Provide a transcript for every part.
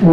All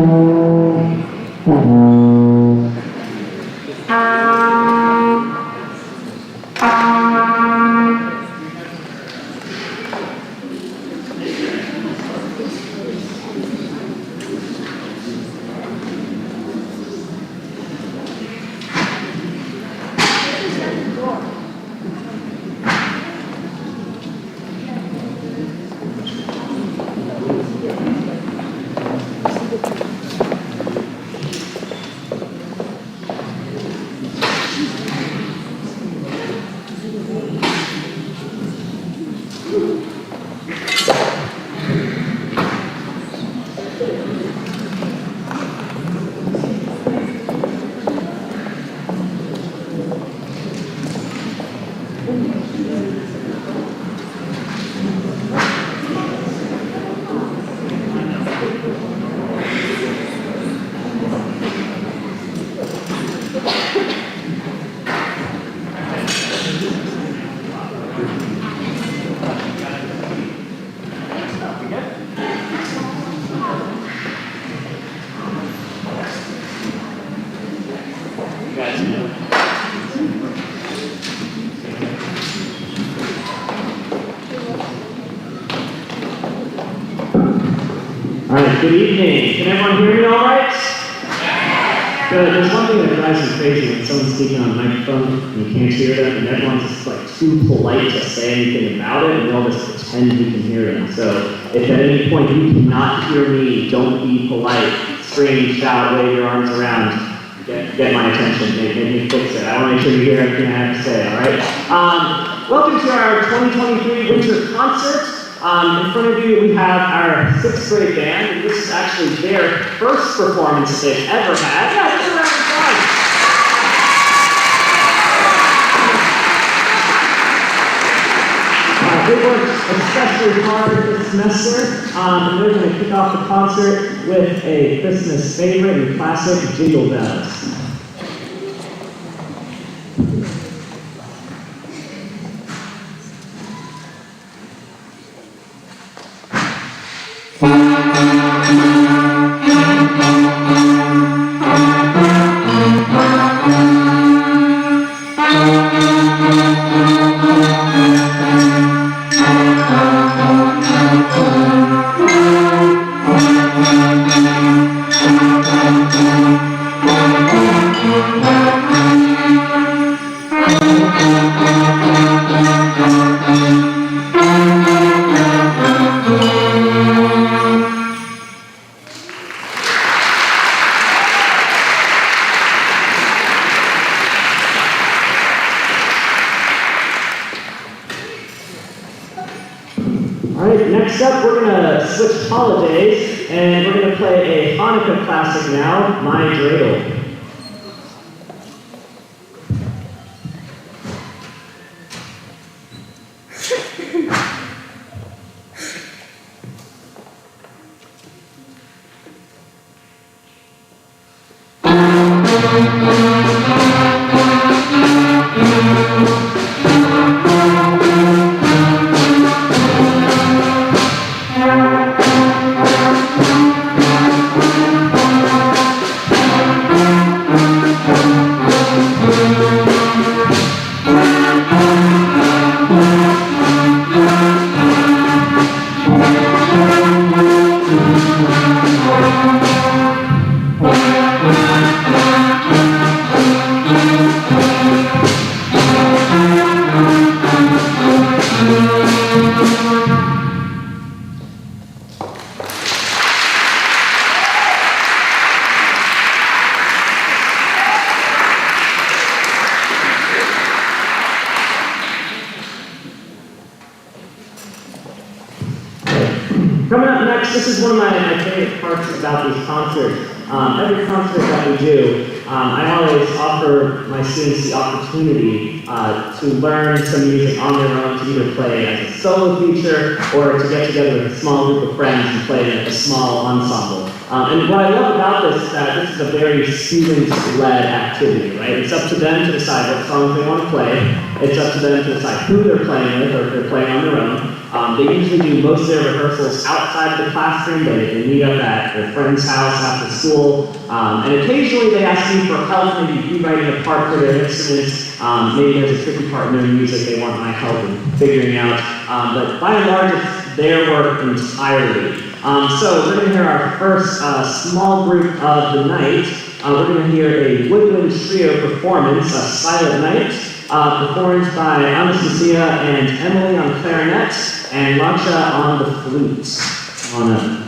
right, good evening. Can everyone hear me all right? Good. There's one thing that drives me crazy when someone's speaking on a microphone and you can't hear them, and everyone's just like too polite to say anything about it, and we all just pretend we can hear them. So if at any point you cannot hear me, don't be polite, scream, shout, wave your arms around. Get my attention, make me fix it. I want to make sure you hear everything I have to say, all right? Welcome to our 2023 winter concert. In front of you, we have our 6th grade band, and this is actually their first performance they've ever had. Yeah, give a round of applause. They worked especially hard this semester, and they're going to kick off the concert with a Christmas favorite and classic, Jingle Bells. Next up, we're going to switch holidays, and we're going to play a Hanukkah classic now, My Dreidel. Coming up next, this is one of my favorite parts about these concerts. Every concert that we do, I always offer my students the opportunity to learn some music on their own, to either play as a solo feature or to get together with a small group of friends and play in a small ensemble. And what I love about this is that this is a very student-led activity, right? It's up to them to decide what songs they want to play. It's up to them to decide who they're playing with or if they're playing on their own. They usually do most of their rehearsals outside the classroom. They meet up at their friend's house after school. And occasionally they ask me for help, maybe rewriting a part for their instruments. Maybe there's a tricky part in their music they want my help in figuring out. But by and large, it's their work entirely. So we're going to hear our first small group of the night. We're going to hear a woodwind trio performance, a Silent Night, performed by Anastasia and Emily on clarinet, and Laksha on the flute. Come on up.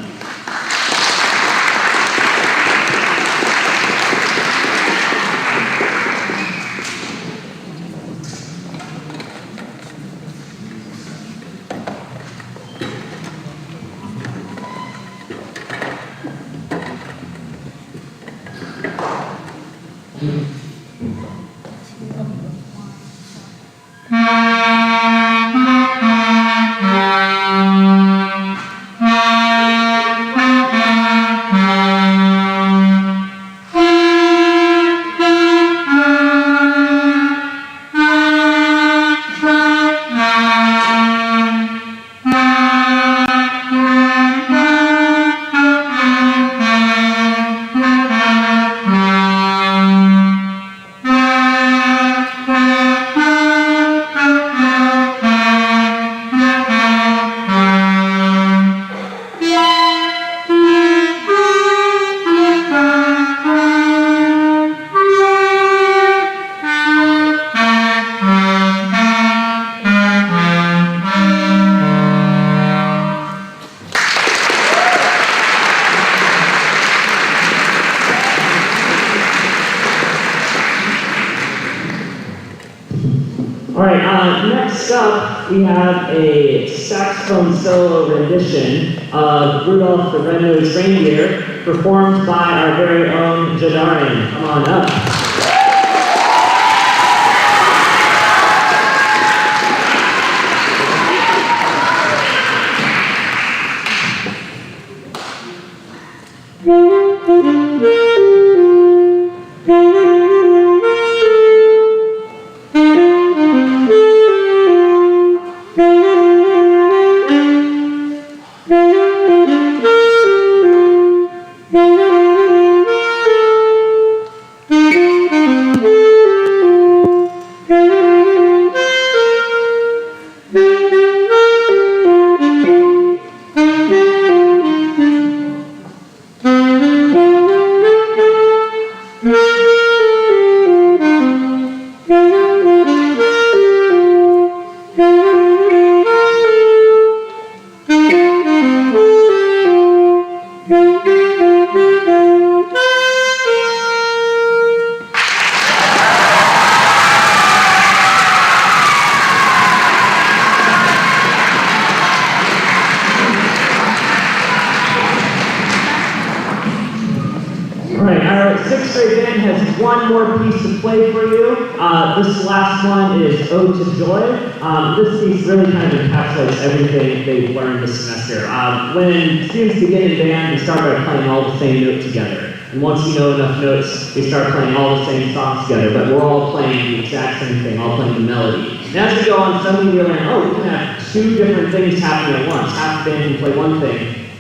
Next up, we have a saxophone solo rendition of Rudolph the Red-Nosed Reindeer, performed by our very own Jadarian. Come on up. Sixth grade band has one more piece to play for you. This last one is Ode to Joy. This piece really kind of encapsulates everything they've learned this semester. When students begin in band, they start by playing all the same note together. And once you know enough notes, they start playing all the same songs together, but we're all playing the exact same thing, all playing the melody. And as we go on, suddenly we learn, oh, we can have two different things happening at once. Half the band can play one thing,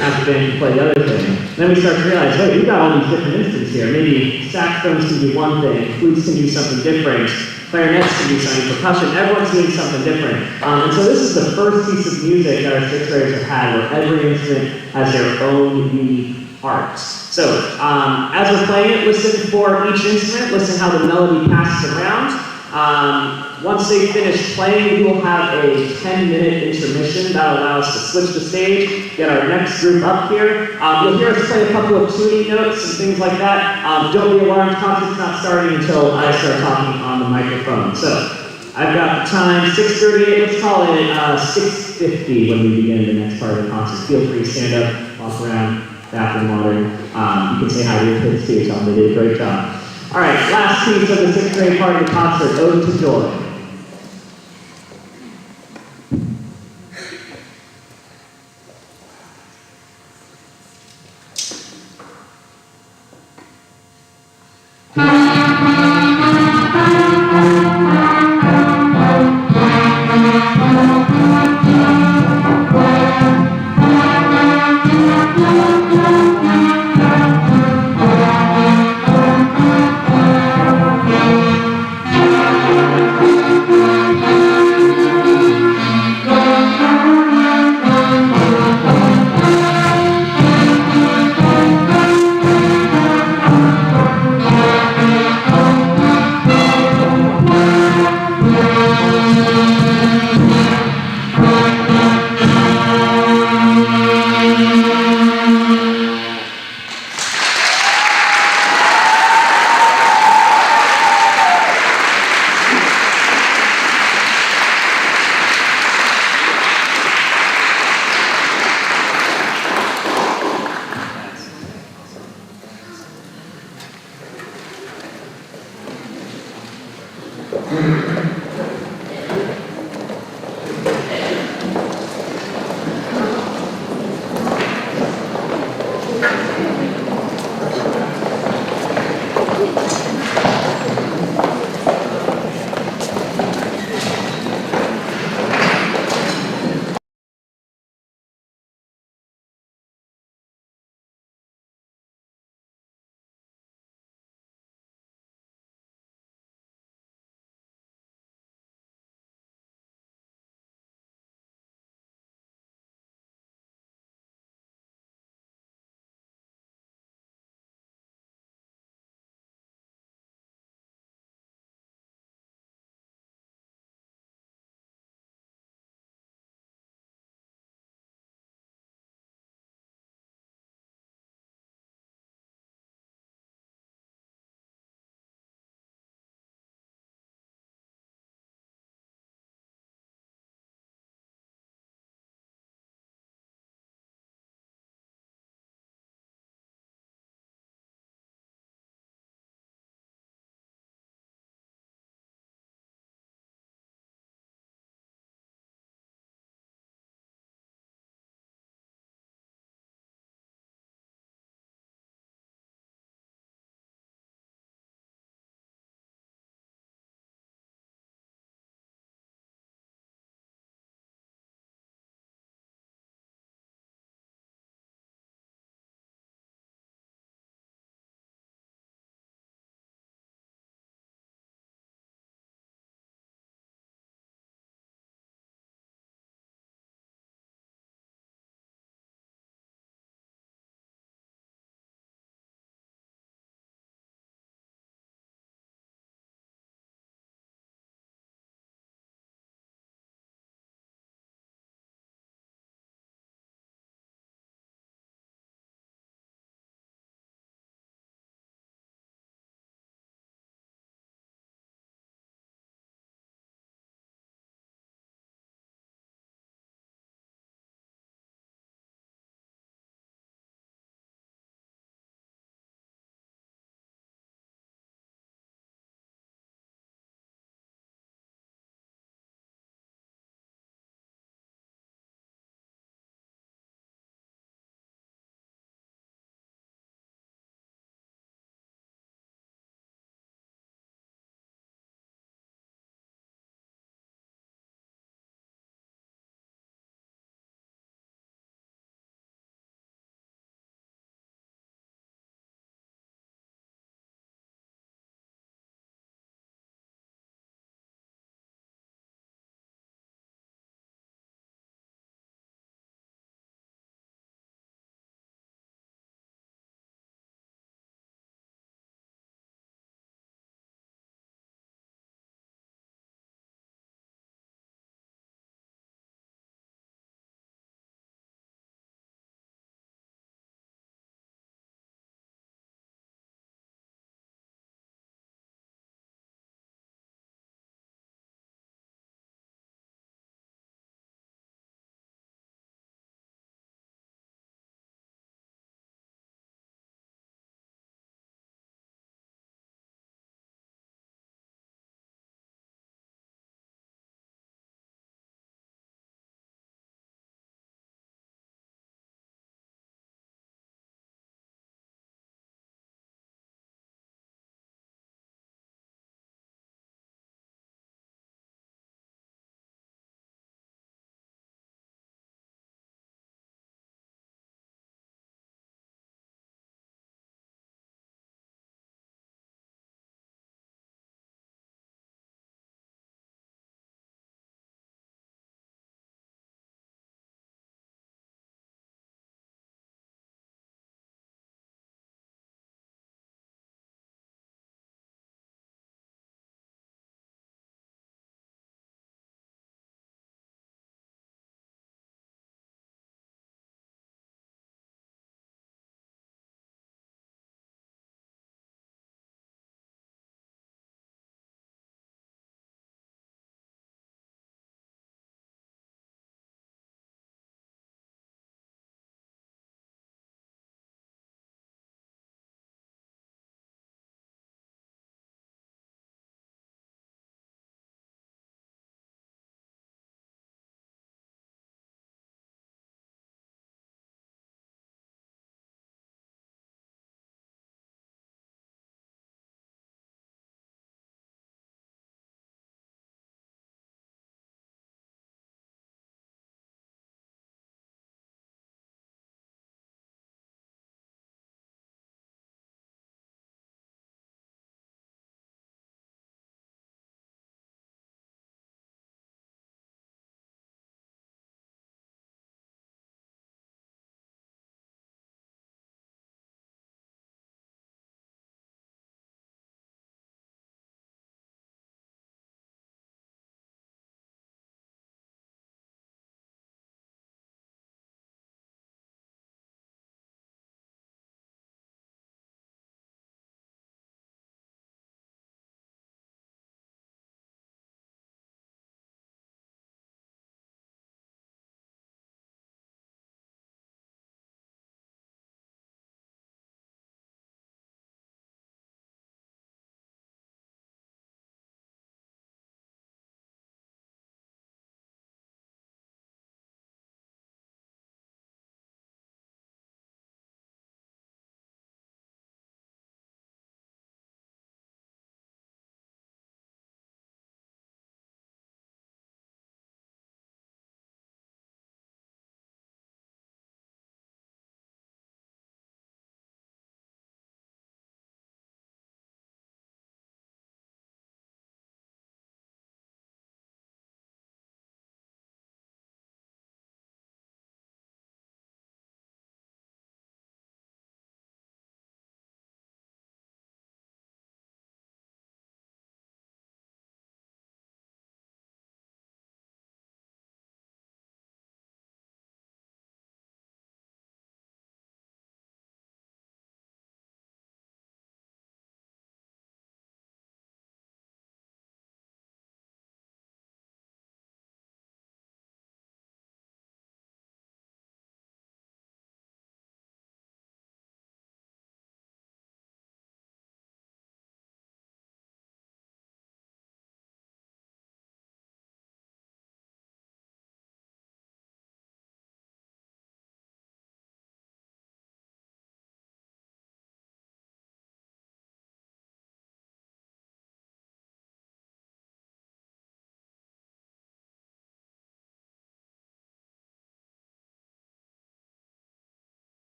half the band can play the other thing. Then we start to realize, wait, we've got all these different instruments here. Maybe saxophones can do one thing, flutes can do something different, clarinets can do something, percussion, everyone's doing something different. And so this is the first piece of music that our sixth graders have had where every instrument has their own unique parts. So as we're playing it, listen for each instrument, listen how the melody passes around. Once they finish playing, we will have a 10-minute intermission that allows us to switch the stage, get our next group up here. You'll hear us play a couple of tuning notes and things like that. Don't be alarmed, concert's not starting until I start talking on the microphone. So I've got the time, 6:38, let's call it 6:50 when we begin the next part of the concert. Feel free to stand up, walk around, bathroom water. You can say hi to your kids too, tell them they did a great job. All right, last piece of the sixth grade part of the concert, Ode to Joy.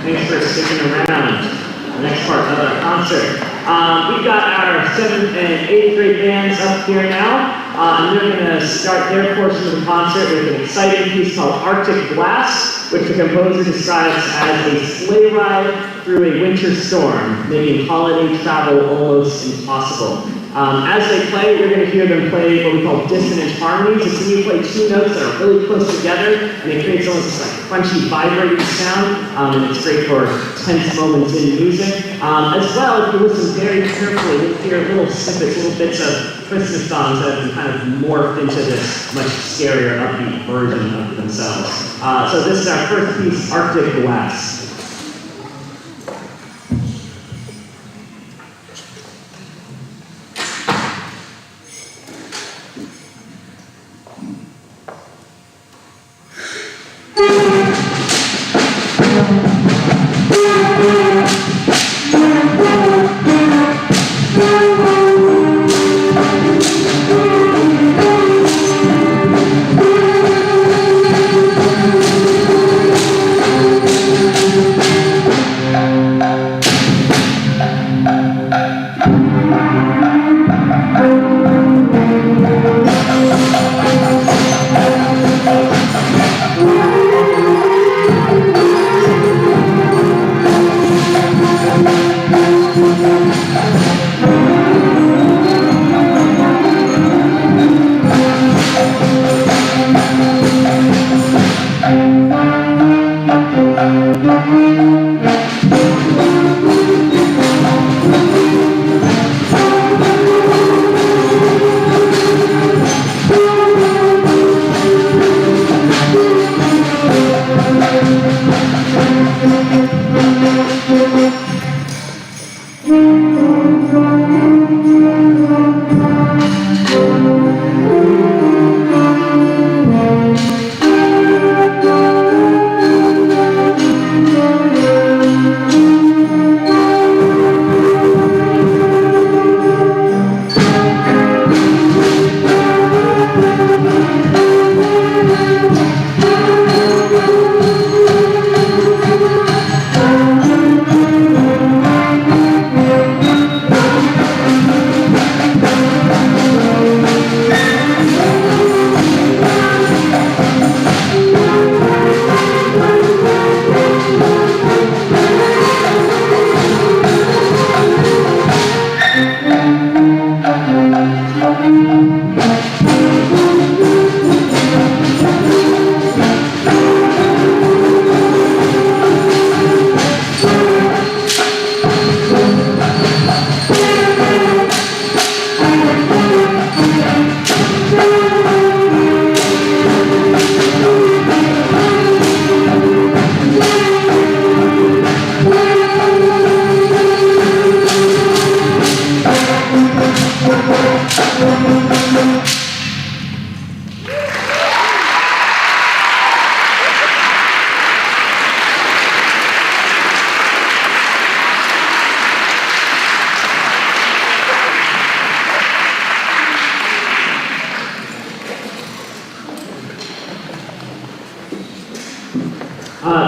Thanks for sticking around. The next part of our concert. We've got our 7th and 8th grade bands up here now, and they're going to start their portion of the concert with an exciting piece called Arctic Blast, which the composer describes as a sleigh ride through a winter storm, making holiday travel almost impossible. As they play, you're going to hear them play what we call dissonant harmonies. It's when you play two notes that are really close together, and it creates almost this like crunchy, vibrating sound, and it's great for tense moments in music. As well, if you listen very carefully, you'll hear little snippets, little bits of Christmas songs that have been kind of morphed into this much scarier, upbeat version of themselves. So this is our first piece, Arctic Blast.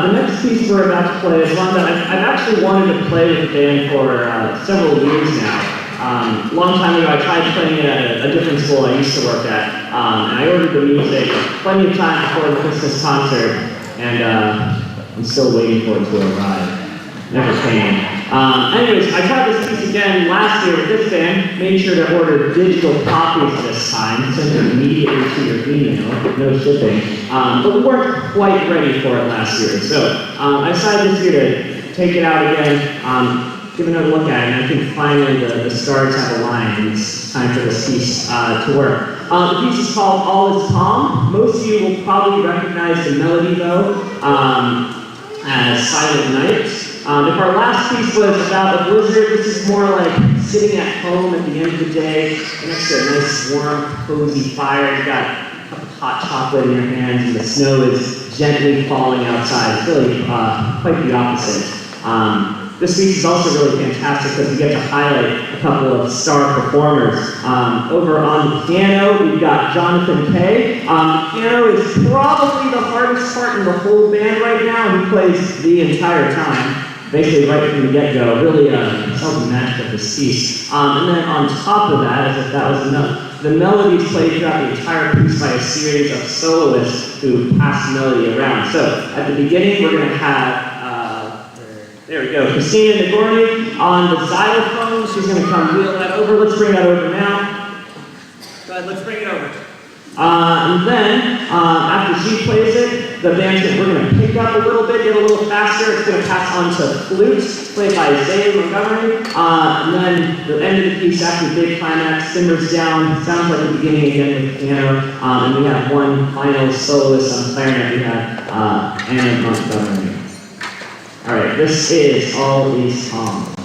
The next piece we're about to play is one that I've actually wanted to play with the band for several years now. A long time ago, I tried playing it at a different school I used to work at, and I ordered the music plenty of time before the Christmas concert, and I'm still waiting for it to arrive. Never came. Anyways, I tried this piece again last year with this band, made sure to order digital copies this time, sent them immediately to your email, no shipping. But we weren't quite ready for it last year, so I decided this year to take it out again, give another look at it, and I think finally the stars have aligned, and it's time for this piece to work. The piece is called All Is Calm. Most of you will probably recognize the melody though, as Silent Night. If our last piece was about a blizzard, this is more like sitting at home at the end of the day, next to a nice warm, cozy fire. You've got a cup of hot chocolate in your hands, and the snow is gently falling outside. It's really quite the opposite. This piece is also really fantastic because we get to highlight a couple of star performers. Over on the piano, we've got Jonathan Kay. Piano is probably the hardest part in the whole band right now. He plays the entire time, basically right from the get-go. Really self-matched up this piece. And then on top of that, as if that was enough, the melodies played throughout the entire piece by a series of soloists who pass the melody around. So at the beginning, we're going to have there we go. Christina Nagorny on the xylophone. She's going to come wheel that over. Let's bring that over now. Go ahead, let's bring it over. And then, after she plays it, we're going to pick up a little bit, get a little faster. It's going to pass on to flute, played by Zay Montgomery. And then the end of the piece, after the big climax, simmers down. Sounds like the beginning again with piano. And we have one final soloist on clarinet. We have Anna Montgomery. All right, this is All Is Calm.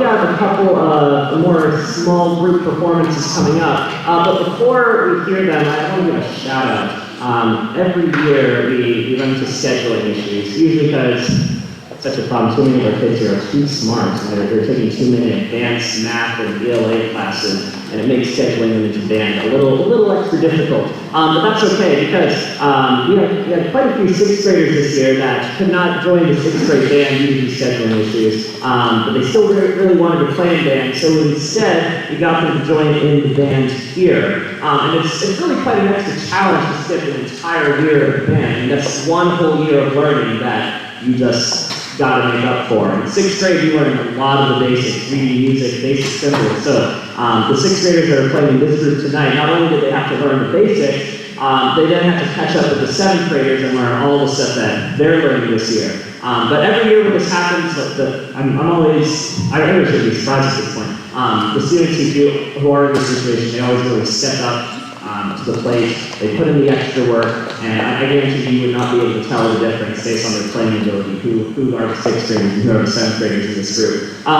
have a couple of more small group performances coming up. But before we hear them, I want to give a shout out. Every year we run into scheduling issues, usually because it's such a problem. Too many of our kids here are too smart. They're taking too many advanced math and ELA classes, and it makes scheduling them into band a little extra difficult. But that's okay, because we had quite a few sixth graders this year that could not join the sixth grade band due to scheduling issues, but they still really wanted to play in band, so instead we got them to join in the band here. And it's really quite an extra challenge to skip an entire year of band, and that's one whole year of learning that you just got to make up for. In sixth grade, you learn a lot of the basics, reading, music, basic symbols. So the sixth graders that are playing in this group tonight, not only did they have to learn the basics, they then have to catch up with the seventh graders and learn all the stuff that they're learning this year. But every year when this happens, I never should be surprised at this point. The students who are in this situation, they always really step up to the plate. They put in the extra work, and I guarantee you would not be able to tell the difference based on their playing ability, who are the sixth graders and who are the seventh graders in this group. So I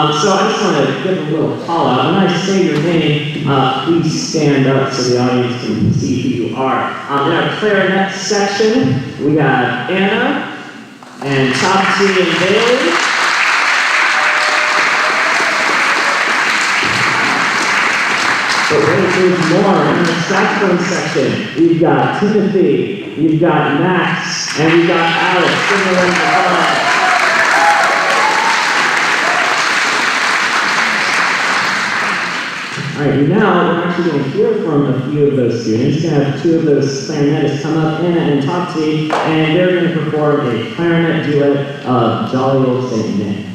just want to give a little call out. When I say your name, please stand up so the audience can see who you are. In our clarinet section, we have Anna and Topsy and Bailey. But wait, there's more. In the saxophone section, we've got Timothy, we've got Max, and we've got Alex. Sing along the line. All right, now we're actually going to hear from a few of those students. We're going to have two of those clarinetists come up, Anna and Topsy, and they're going to perform a clarinet duet of Jolly Old Saint Nick.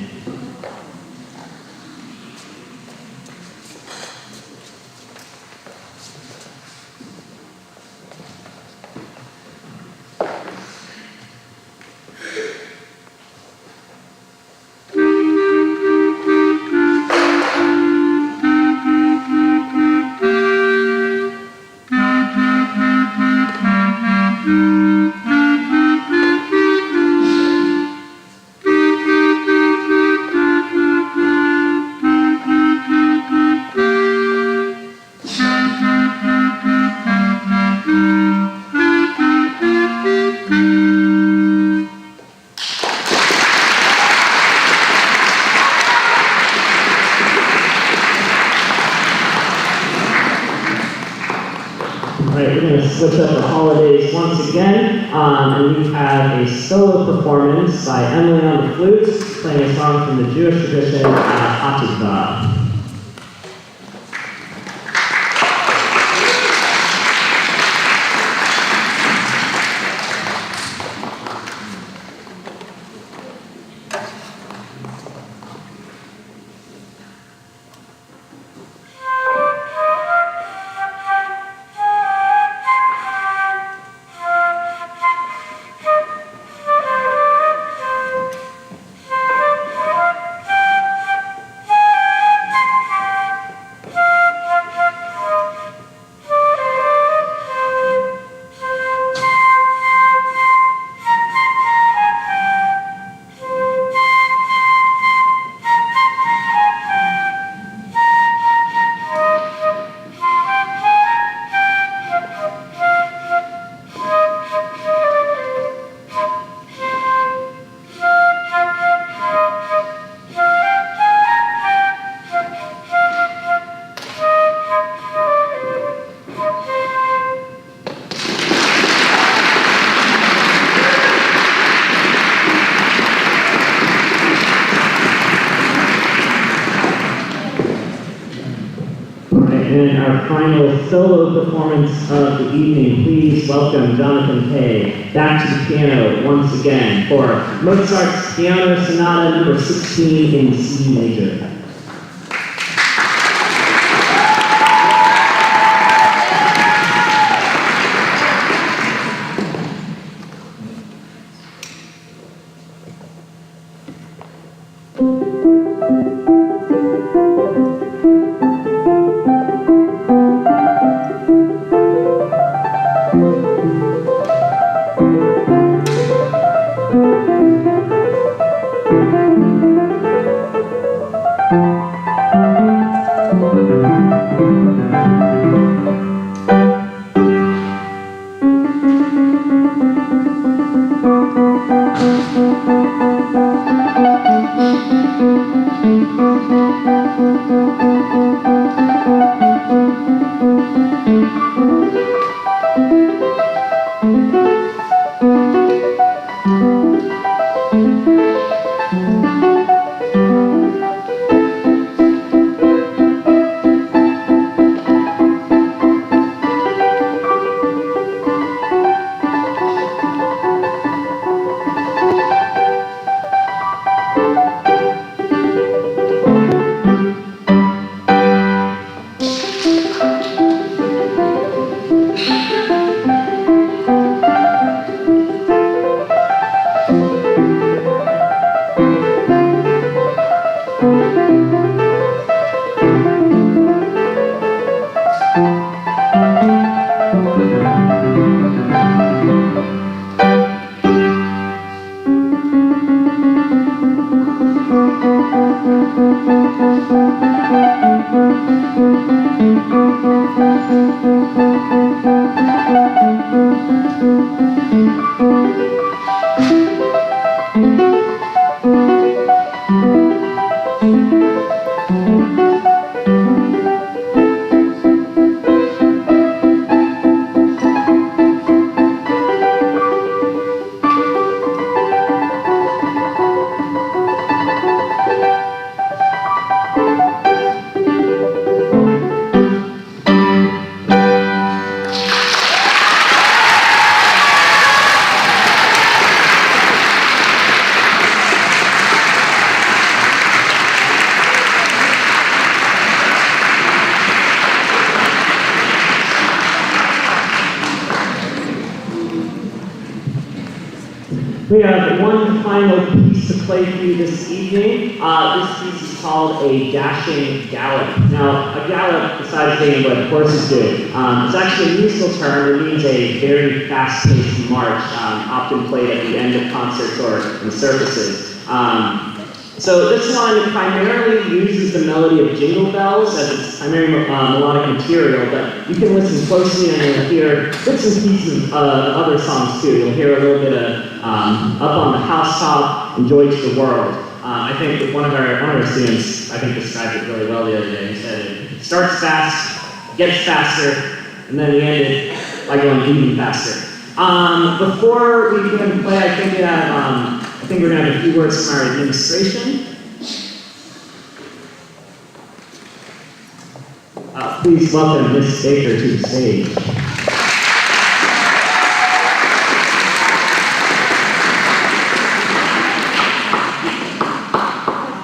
Switch up the holidays once again, and we have a solo performance by Emily on the flute, playing a song from the Jewish tradition, Hatikvah. And our final solo performance of the evening, please welcome Jonathan Kay back to the piano once again for Mozart's Piano Sonata number 16 in C major. We have one final piece to play for you this evening. This piece is called a dashing gallop. Now, a gallop, besides being what horses do, is actually a musical term. It means a very fast-paced march, often played at the end of concerts or in circuses. So this one primarily uses the melody of jingle bells as its primary melodic material, but you can listen closely and you'll hear bits and pieces of other songs too. You'll hear a little bit of Up on the Housetop and Joy to the World. I think that one of our students, I think, described it really well the other day. He said it starts fast, gets faster, and then we end it by going even faster. Before we go ahead and play, I think we're going to have a few words from our administration. Please welcome Ms. Baker to the stage.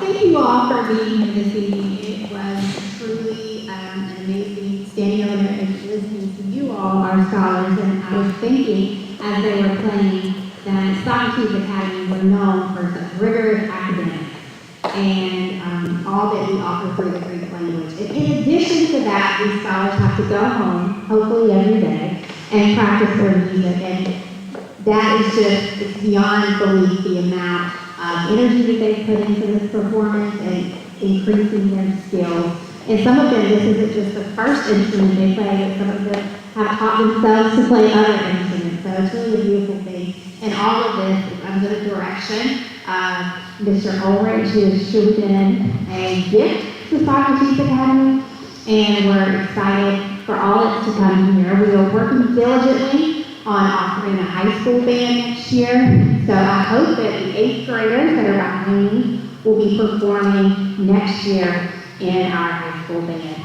Thank you all for being here this evening. It was truly an amazing standing over there and listening to you all, our scholars, and I was thinking as they were playing that Socrates Academy were known for such rigorous academics and all that we offer through the Greek language. And in addition to that, these scholars have to go home, hopefully every day, and practice their music. And that is just, it's beyond belief the amount of energy that they put into this performance and increasing their skills. And some of them, this isn't just the first instrument they play, but some of them have taught themselves to play other instruments. So it's really a beautiful thing. And all of this is under the direction of Mr. Ulrich, who has truly been a gift to Socrates Academy, and we're excited for all that's to come here. We are working diligently on offering a high school band next year, so I hope that the 8th graders that are behind me will be performing next year in our high school band.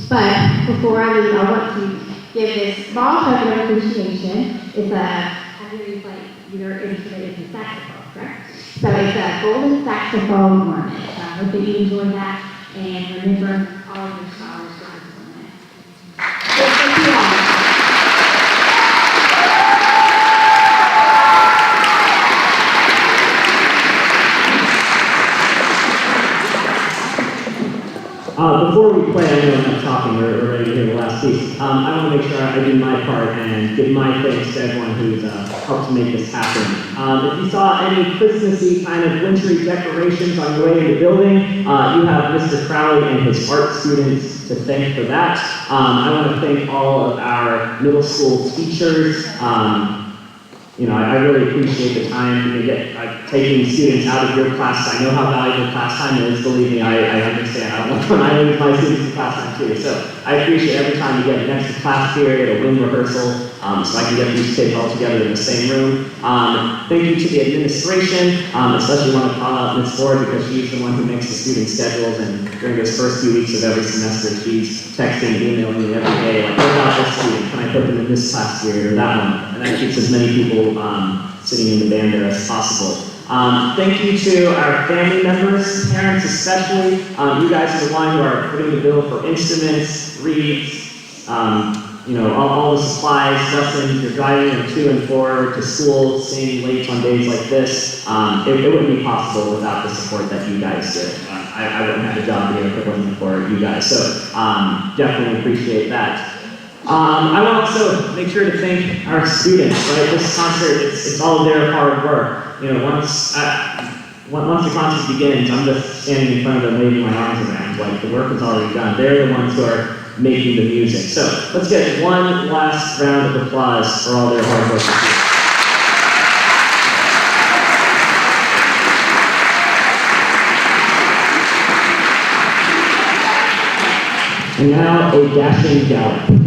But before I leave, I want to give this small token of appreciation. It's have you ever played your instrument is a saxophone, correct? So it's a golden saxophone ornament. So I hope that you enjoy that and remember all of your scholars for that. So thank you all. Before we play, I know I'm not talking, we're ready to hear the last piece. I want to make sure I do my part and give my thanks to everyone who's helped to make this happen. If you saw any Christmassy kind of wintry decorations on your way in the building, you have Mr. Crowley and his art students to thank for that. I want to thank all of our middle school teachers. I really appreciate the time you get taking students out of your class. I know how valuable class time is. Believe me, I understand. I don't want to lose my students to class time too. So I appreciate every time you get an extra class period, a wind rehearsal, so I can get these kids all together in the same room. Thank you to the administration, especially want to call out Ms. Ford because she's the one who makes the student schedules, and during those first few weeks of every semester, she's texting, emailing me every day, like, what about this student? Can I put them in this class period or that one? And that keeps as many people sitting in the band there as possible. Thank you to our family members, parents especially. You guys are the ones who are putting the bill for instruments, reeds, all the supplies, lessons. You're driving them to and to school, staying late on days like this. It wouldn't be possible without the support that you guys did. I wouldn't have a job here if it wasn't for you guys. So definitely appreciate that. I want to also make sure to thank our students, right? This concert, it's all their hard work. Once the concert begins, I'm just standing in front of them waving my arms around, like the work is already done. They're the ones who are making the music. So let's get one last round of applause for all their hard work. And now a dashing gallop.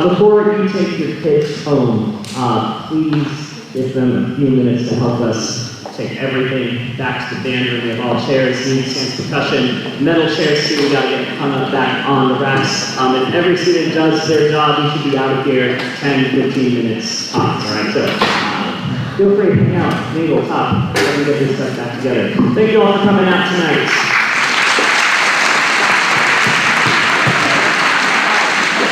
Before you take your kids home, please give them a few minutes to help us take everything back to the band room. We have all chairs, knee stands, percussion, metal chairs too. We gotta get a ton of back on the racks. If every student does their job, you should be out of here 10, 15 minutes tops, all right? So feel free to hang out, mingle, talk, let me get this stuff back together. Thank you all for coming out tonight.